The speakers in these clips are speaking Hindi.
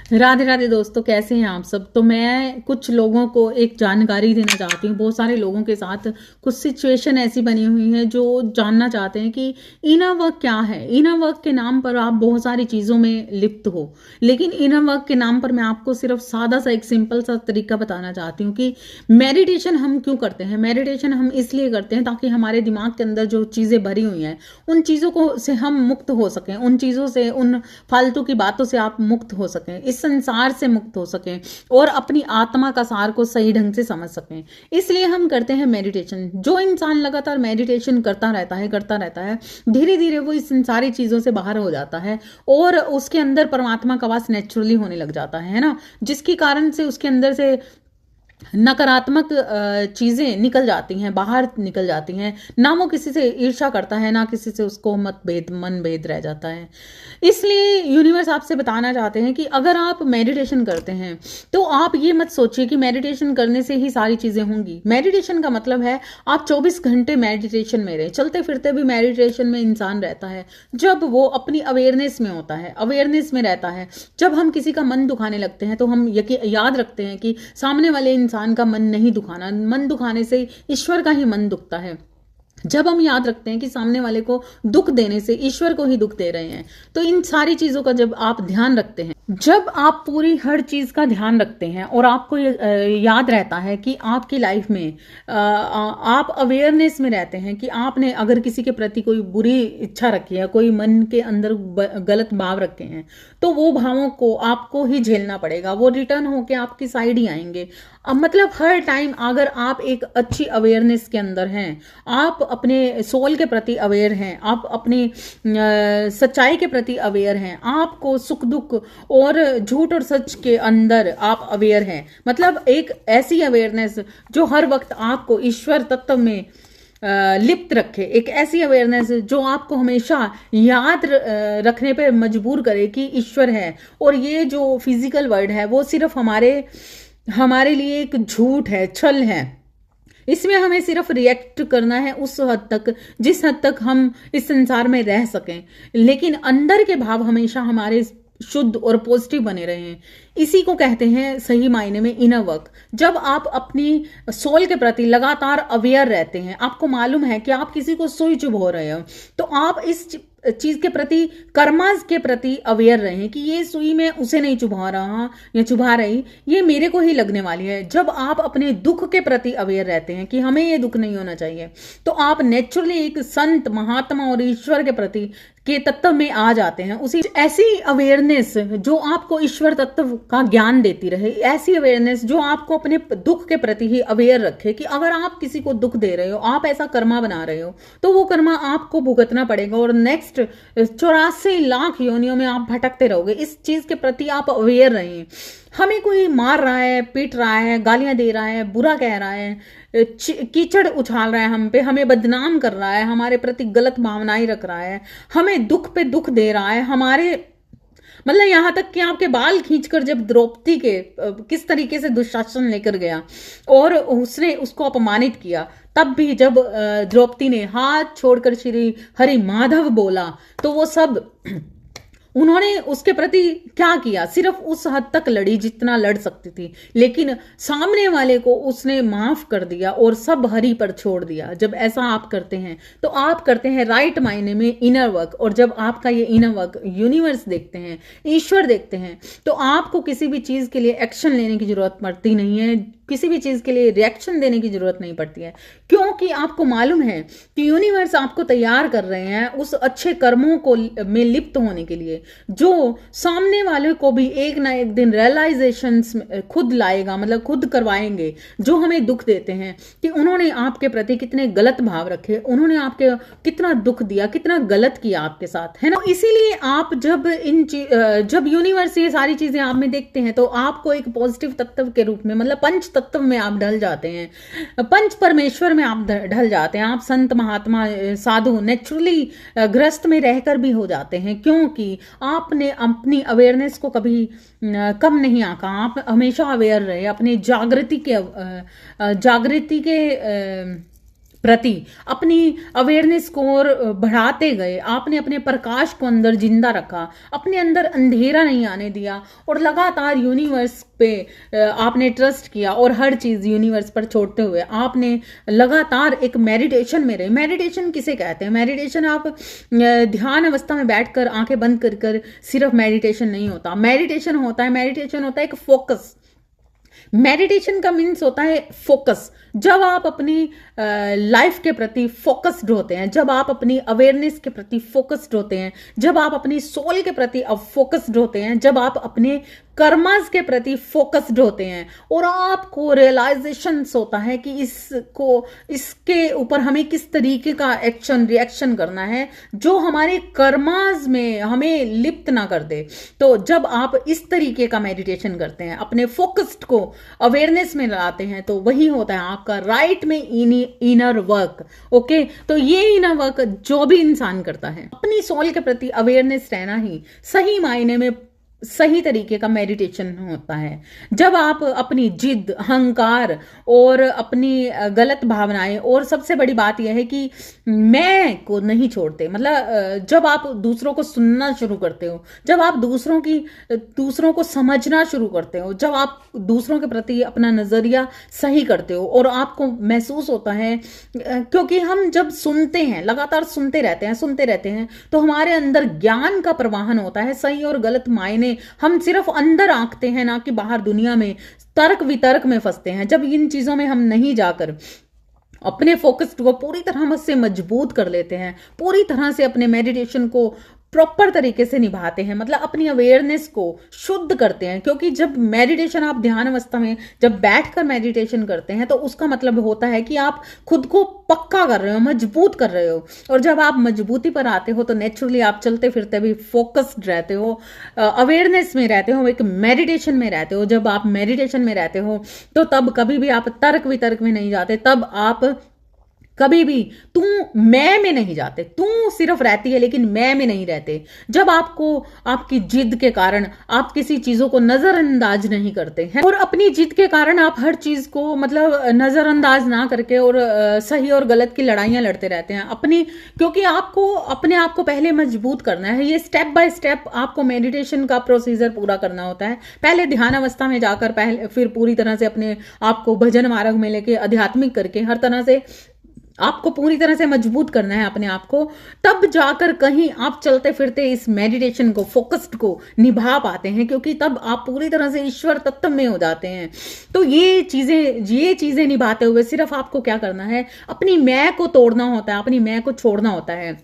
राधे राधे दोस्तों, कैसे हैं आप सब। तो मैं कुछ लोगों को एक जानकारी देना चाहती हूँ। बहुत सारे लोगों के साथ कुछ सिचुएशन ऐसी बनी हुई है जो जानना चाहते हैं कि इनर वर्क क्या है। इनर वर्क के नाम पर आप बहुत सारी चीज़ों में लिप्त हो, लेकिन इनर वर्क के नाम पर मैं आपको सिर्फ सादा सा एक सिंपल सा तरीका बताना चाहती हूँ कि मेडिटेशन हम क्यों करते हैं। मेडिटेशन हम इसलिए करते हैं ताकि हमारे दिमाग के अंदर जो चीज़ें भरी हुई हैं उन चीज़ों को से हम मुक्त हो सकें, उन चीज़ों से, उन फालतू की बातों से आप मुक्त हो सकें, इस संसार से मुक्त हो सकें और अपनी आत्मा का सार को सही ढंग से समझ सकें। इसलिए हम करते हैं मेडिटेशन। जो इंसान लगातार मेडिटेशन करता रहता है, धीरे धीरे वो इस सारी चीज़ों से बाहर हो जाता है और उसके अंदर परमात्मा का वास नेचुरली होने लग जाता है ना, जिसके कारण से उसके अंदर से नकारात्मक चीजें निकल जाती हैं, बाहर निकल जाती हैं। ना वो किसी से ईर्ष्या करता है, ना किसी से उसको मतभेद मनभेद रह जाता है। इसलिए यूनिवर्स आपसे बताना चाहते हैं कि अगर आप मेडिटेशन करते हैं तो आप ये मत सोचिए कि मेडिटेशन करने से ही सारी चीजें होंगी। मेडिटेशन का मतलब है आप 24 घंटे मेडिटेशन में रहे, चलते फिरते भी मेडिटेशन में इंसान रहता है जब वो अपनी अवेयरनेस में होता है, अवेयरनेस में रहता है। जब हम किसी का मन दुखाने लगते हैं तो हम याद रखते हैं कि सामने वाले इंसान का मन नहीं दुखाना, मन दुखाने से ईश्वर का ही मन दुखता है। जब हम याद रखते हैं कि सामने वाले को दुख देने से ईश्वर को ही दुख दे रहे हैं, तो इन सारी चीजों का जब आप ध्यान रखते हैं, जब आप पूरी हर चीज का ध्यान रखते हैं और आपको याद रहता है कि आपकी लाइफ में आप अवेयरनेस में रहते हैं कि आपने अगर किसी के प्रति कोई बुरी इच्छा रखी है, कोई मन के अंदर गलत भाव रखे हैं, तो वो भावों को आपको ही झेलना पड़ेगा, वो रिटर्न होके आपकी साइड ही आएंगे। अब मतलब हर टाइम अगर आप एक अच्छी अवेयरनेस के अंदर हैं, आप अपने सोल के प्रति अवेयर हैं, आप अपनी सच्चाई के प्रति अवेयर हैं, आपको सुख दुख और झूठ और सच के अंदर आप अवेयर हैं, मतलब एक ऐसी अवेयरनेस जो हर वक्त आपको ईश्वर तत्व में लिप्त रखे, एक ऐसी अवेयरनेस जो आपको हमेशा याद रखने पे मजबूर करे कि ईश्वर है और ये जो फिजिकल वर्ल्ड है वो सिर्फ हमारे लिए एक झूठ है, छल है। इसमें हमें सिर्फ रिएक्ट करना है उस हद तक जिस हद तक हम इस संसार में रह सकें, लेकिन अंदर के भाव हमेशा हमारे शुद्ध और पॉजिटिव बने रहे हैं। इसी को कहते हैं सही मायने में इनर वर्क। जब आप अपनी सोल के प्रति लगातार अवेयर रहते हैं, आपको मालूम है कि आप किसी को सुई चुभो रहे हो, तो आप इस चीज के प्रति, कर्मास के प्रति अवेयर रहें कि ये सुई में उसे नहीं चुभा रहा या चुभा रही, ये मेरे को ही लगने वाली है। जब आप अपने दुख के प्रति अवेयर रहते हैं कि हमें ये दुख नहीं होना चाहिए, तो आप नेचुरली एक संत, महात्मा और ईश्वर के प्रति के तत्व में आ जाते हैं। उसी ऐसी अवेयरनेस जो आपको ईश्वर तत्व का ज्ञान देती रहे, ऐसी अवेयरनेस जो आपको अपने दुख के प्रति ही अवेयर रखे कि अगर आप किसी को दुख दे रहे हो, आप ऐसा कर्मा बना रहे हो, तो वो कर्मा आपको भुगतना पड़ेगा और नेक्स्ट 84 लाख योनियों में आप भटकते रहोगे। इस चीज के प्रति आप अवेयर रहें। हमें कोई मार रहा है, पीट रहा है, गालियां दे रहा है, बुरा कह रहा है, कीचड़ उछाल रहा है हम पे, हमें बदनाम कर रहा है, हमारे प्रति गलत भावनाएं रख रहा है, हमें दुख पे दुख दे रहा है, हमारे मतलब यहाँ तक कि आपके बाल खींचकर जब द्रौपदी के किस तरीके से दुशासन लेकर गया और उसने उसको अपमानित किया, तब भी जब द्रौपदी ने हाथ छोड़कर श्री हरि माधव बोला तो वो सब उन्होंने उसके प्रति क्या किया, सिर्फ उस हद तक लड़ी जितना लड़ सकती थी, लेकिन सामने वाले को उसने माफ कर दिया और सब हरि पर छोड़ दिया। जब ऐसा आप करते हैं तो आप करते हैं राइट मायने में इनर वर्क, और जब आपका ये इनर वर्क यूनिवर्स देखते हैं, ईश्वर देखते हैं, तो आपको किसी भी चीज के लिए एक्शन लेने की जरूरत पड़ती नहीं है, किसी भी चीज के लिए रिएक्शन देने की जरूरत नहीं पड़ती है, क्योंकि आपको मालूम है कि यूनिवर्स आपको तैयार कर रहे हैं उस अच्छे कर्मों को में लिप्त होने के लिए जो सामने वाले को भी एक ना एक दिन रियलाइजेशन खुद लाएगा, मतलब खुद करवाएंगे। जो हमें दुख देते हैं कि उन्होंने आपके प्रति कितने गलत भाव रखे, उन्होंने आपके कितना दुख दिया, कितना गलत किया आपके साथ, है ना। इसीलिए आप जब यूनिवर्स ये सारी चीजें आप में देखते हैं तो आपको एक पॉजिटिव तत्व के रूप में, मतलब पंच तत्व में आप ढल जाते हैं, पंच परमेश्वर में आप ढल जाते हैं। आप संत, महात्मा, साधु नेचुरली ग्रस्त में रहकर भी हो जाते हैं, क्योंकि आपने अपनी अवेयरनेस को कभी कम नहीं आंका। आप हमेशा अवेयर रहे, अपने जागृति के प्रति अपनी अवेयरनेस को और बढ़ाते गए, आपने अपने प्रकाश को अंदर जिंदा रखा, अपने अंदर अंधेरा नहीं आने दिया और लगातार यूनिवर्स पे आपने ट्रस्ट किया और हर चीज यूनिवर्स पर छोड़ते हुए आपने लगातार एक मेडिटेशन में रहे। मेडिटेशन किसे कहते हैं? मेडिटेशन आप ध्यान अवस्था में बैठकर आंखें बंद कर कर सिर्फ मेडिटेशन नहीं होता। मेडिटेशन होता है एक फोकस। मेडिटेशन का मीन्स होता है फोकस। जब आप अपनी लाइफ के प्रति फोकस्ड होते हैं, जब आप अपनी अवेयरनेस के प्रति फोकस्ड होते हैं, जब आप अपनी सोल के प्रति फोकस्ड होते हैं, जब आप अपने कर्मास के प्रति फोकस्ड होते हैं और आपको रियलाइजेशन होता है कि इसके ऊपर हमें किस तरीके का एक्शन रिएक्शन करना है जो हमारे कर्मास में हमें लिप्त ना कर दे। तो जब आप इस तरीके का मेडिटेशन करते हैं, अपने फोकस्ड को अवेयरनेस में लाते हैं, तो वही होता है आपका राइट में इनर वर्क। ओके, तो ये इनर वर्क जो भी इंसान करता है, अपनी सोल के प्रति अवेयरनेस रहना ही सही मायने में सही तरीके का मेडिटेशन होता है। जब आप अपनी जिद, अहंकार और अपनी गलत भावनाएं और सबसे बड़ी बात यह है कि मैं को नहीं छोड़ते, मतलब जब आप दूसरों को सुनना शुरू करते हो, जब आप दूसरों को समझना शुरू करते हो, जब आप दूसरों के प्रति अपना नजरिया सही करते हो और आपको महसूस होता है, क्योंकि हम जब सुनते हैं, लगातार सुनते रहते हैं तो हमारे अंदर ज्ञान का प्रवाहन होता है। सही और गलत मायने हम सिर्फ अंदर आंकते हैं, ना कि बाहर दुनिया में तर्क वितर्क में फंसते हैं। जब इन चीजों में हम नहीं जाकर अपने फोकस को पूरी तरह से मजबूत कर लेते हैं, पूरी तरह से अपने मेडिटेशन को प्रॉपर तरीके से निभाते हैं, मतलब अपनी अवेयरनेस को शुद्ध करते हैं। क्योंकि जब मेडिटेशन, आप ध्यान अवस्था में जब बैठकर मेडिटेशन करते हैं तो उसका मतलब होता है कि आप खुद को पक्का कर रहे हो, मजबूत कर रहे हो। और जब आप मजबूती पर आते हो तो नेचुरली आप चलते फिरते भी फोकस्ड रहते हो, अवेयरनेस में रहते हो, एक मेडिटेशन में रहते हो। जब आप मेडिटेशन में रहते हो तो तब कभी भी आप तर्क वितर्क में नहीं जाते, तब आप कभी भी तू मैं में नहीं जाते। तू सिर्फ रहती है लेकिन मैं में नहीं रहते। जब आपको आपकी जिद के कारण आप किसी चीजों को नजरअंदाज नहीं करते हैं और अपनी जिद के कारण आप हर चीज को मतलब नजरअंदाज ना करके और सही और गलत की लड़ाइयां लड़ते रहते हैं क्योंकि आपको अपने आप को पहले मजबूत करना है। ये स्टेप बाय स्टेप आपको मेडिटेशन का प्रोसीजर पूरा करना होता है। पहले ध्यान अवस्था में जाकर फिर पूरी तरह से अपने आप को भजन मार्ग में लेके आध्यात्मिक करके हर तरह से आपको पूरी तरह से मजबूत करना है अपने आप को, तब जाकर कहीं आप चलते फिरते इस मेडिटेशन को, फोकस्ड को निभा पाते हैं, क्योंकि तब आप पूरी तरह से ईश्वर तत्व में हो जाते हैं। तो ये चीजें निभाते हुए सिर्फ आपको क्या करना है, अपनी मैं को तोड़ना होता है, अपनी मैं को छोड़ना होता है।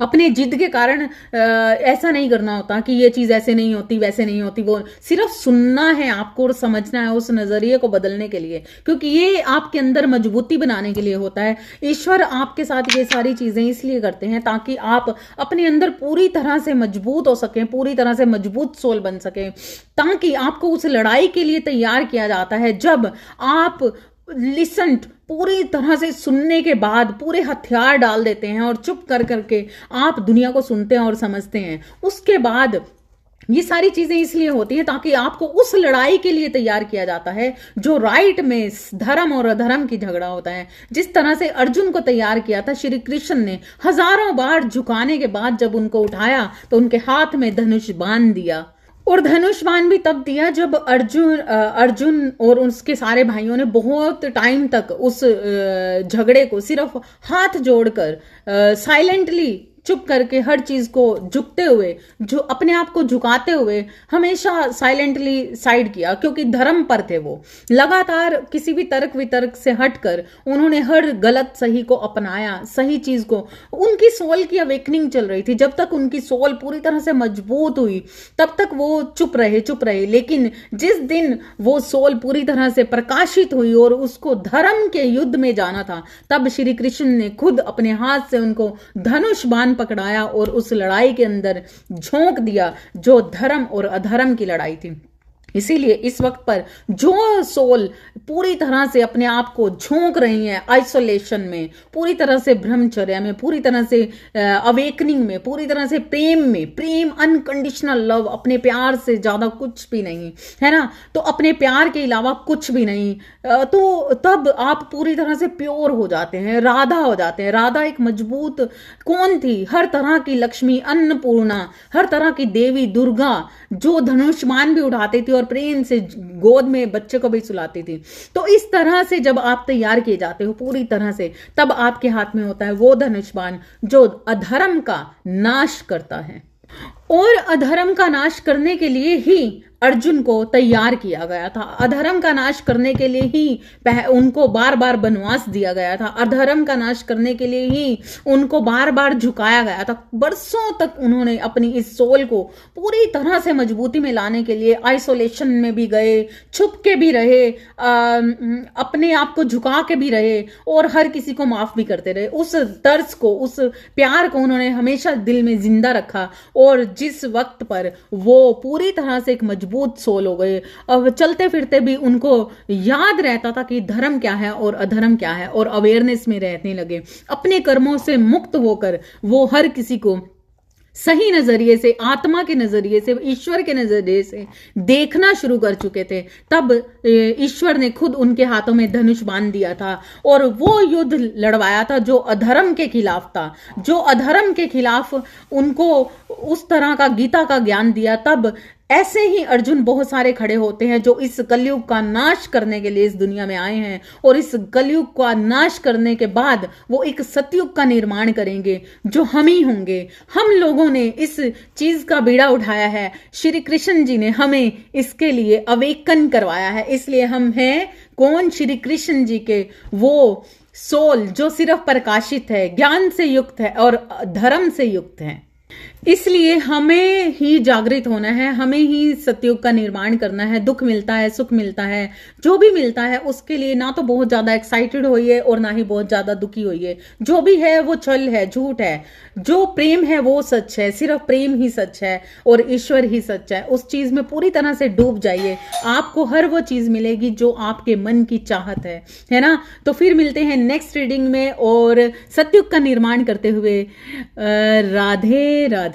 अपने जिद के कारण ऐसा नहीं करना होता कि ये चीज ऐसे नहीं होती, वैसे नहीं होती। वो सिर्फ सुनना है आपको और समझना है उस नजरिए को बदलने के लिए, क्योंकि ये आपके अंदर मजबूती बनाने के लिए होता है। ईश्वर आपके साथ ये सारी चीजें इसलिए करते हैं ताकि आप अपने अंदर पूरी तरह से मजबूत हो सकें, पूरी तरह से मजबूत सोल बन सकें, ताकि आपको उस लड़ाई के लिए तैयार किया जाता है। जब आप लिसन पूरी तरह से सुनने के बाद पूरे हथियार डाल देते हैं और चुप कर करके आप दुनिया को सुनते हैं और समझते हैं, उसके बाद ये सारी चीजें इसलिए होती हैं ताकि आपको उस लड़ाई के लिए तैयार किया जाता है जो राइट में धर्म और अधर्म की झगड़ा होता है। जिस तरह से अर्जुन को तैयार किया था श्री कृष्ण ने, हजारों बार झुकाने के बाद जब उनको उठाया तो उनके हाथ में धनुष बांध दिया। और धनुष बाण भी तब दिया जब अर्जुन और उसके सारे भाइयों ने बहुत टाइम तक उस झगड़े को सिर्फ हाथ जोड़कर साइलेंटली चुप करके हर चीज को झुकते हुए, जो अपने आप को झुकाते हुए हमेशा साइलेंटली साइड किया, क्योंकि धर्म पर थे वो। लगातार किसी भी तर्क वितर्क से हटकर उन्होंने हर गलत सही को अपनाया, सही चीज को। उनकी सोल की अवेकनिंग चल रही थी। जब तक उनकी सोल पूरी तरह से मजबूत हुई तब तक वो चुप रहे। लेकिन जिस दिन वो सोल पूरी तरह से प्रकाशित हुई और उसको धर्म के युद्ध में जाना था, तब श्री कृष्ण ने खुद अपने हाथ से उनको धनुष बाण पकड़ाया और उस लड़ाई के अंदर झोंक दिया जो धर्म और अधर्म की लड़ाई थी। इसीलिए इस वक्त पर जो सोल पूरी तरह से अपने आप को झोंक रही है आइसोलेशन में, पूरी तरह से ब्रह्मचर्य में, पूरी तरह से अवेकनिंग में, पूरी तरह से प्रेम में, प्रेम अनकंडीशनल लव, अपने प्यार से ज्यादा कुछ भी नहीं है ना, तो अपने प्यार के अलावा कुछ भी नहीं, तो तब आप पूरी तरह से प्योर हो जाते हैं, राधा हो जाते हैं। राधा एक मजबूत कौन थी? हर तरह की लक्ष्मी, अन्नपूर्णा, हर तरह की देवी दुर्गा, जो धनुष्मान भी उठाती थी और प्रेम से गोद में बच्चे को भी सुलाती थी। तो इस तरह से जब आप तैयार किए जाते हो पूरी तरह से, तब आपके हाथ में होता है वो धनुष्मान जो अधर्म का नाश करता है। और अधर्म का नाश करने के लिए ही अर्जुन को तैयार किया गया था, अधर्म का नाश करने के लिए ही उनको बार बार वनवास दिया गया था, अधर्म का नाश करने के लिए ही उनको बार बार झुकाया गया था। बरसों तक उन्होंने अपनी इस सोल को पूरी तरह से मजबूती में लाने के लिए आइसोलेशन में भी गए, छुप के भी रहे, अपने आप को झुका के भी रहे और हर किसी को माफ भी करते रहे। उस तर्स को, उस प्यार को उन्होंने हमेशा दिल में जिंदा रखा। और जिस वक्त पर वो पूरी तरह से एक मजबूत सोल हो गए, अब चलते फिरते भी उनको याद रहता था कि धर्म क्या है और अधर्म क्या है, और अवेयरनेस में रहने लगे। अपने कर्मों से मुक्त होकर वो हर किसी को सही नजरिए से, आत्मा के नजरिए से, ईश्वर के नजरिए से देखना शुरू कर चुके थे। तब ईश्वर ने खुद उनके हाथों में धनुष बांध दिया था और वो युद्ध लड़वाया था जो अधर्म के खिलाफ था, जो अधर्म के खिलाफ उनको उस तरह का गीता का ज्ञान दिया। तब ऐसे ही अर्जुन बहुत सारे खड़े होते हैं जो इस कलयुग का नाश करने के लिए इस दुनिया में आए हैं, और इस कलयुग का नाश करने के बाद वो एक सतयुग का निर्माण करेंगे जो हम ही होंगे। हम लोगों ने इस चीज का बीड़ा उठाया है, श्री कृष्ण जी ने हमें इसके लिए अवेकन करवाया है। इसलिए हम हैं कौन? श्री कृष्ण जी के वो सोल जो सिर्फ प्रकाशित है, ज्ञान से युक्त है और धर्म से युक्त है। इसलिए हमें ही जागृत होना है, हमें ही सतयुग का निर्माण करना है। दुख मिलता है, सुख मिलता है, जो भी मिलता है उसके लिए ना तो बहुत ज्यादा एक्साइटेड होइए और ना ही बहुत ज्यादा दुखी होइए। जो भी है वो छल है, झूठ है। जो प्रेम है वो सच है, सिर्फ प्रेम ही सच है और ईश्वर ही सच है। उस चीज में पूरी तरह से डूब जाइए, आपको हर वो चीज मिलेगी जो आपके मन की चाहत है ना। तो फिर मिलते हैं नेक्स्ट रीडिंग में और सतयुग का निर्माण करते हुए। राधे राधे।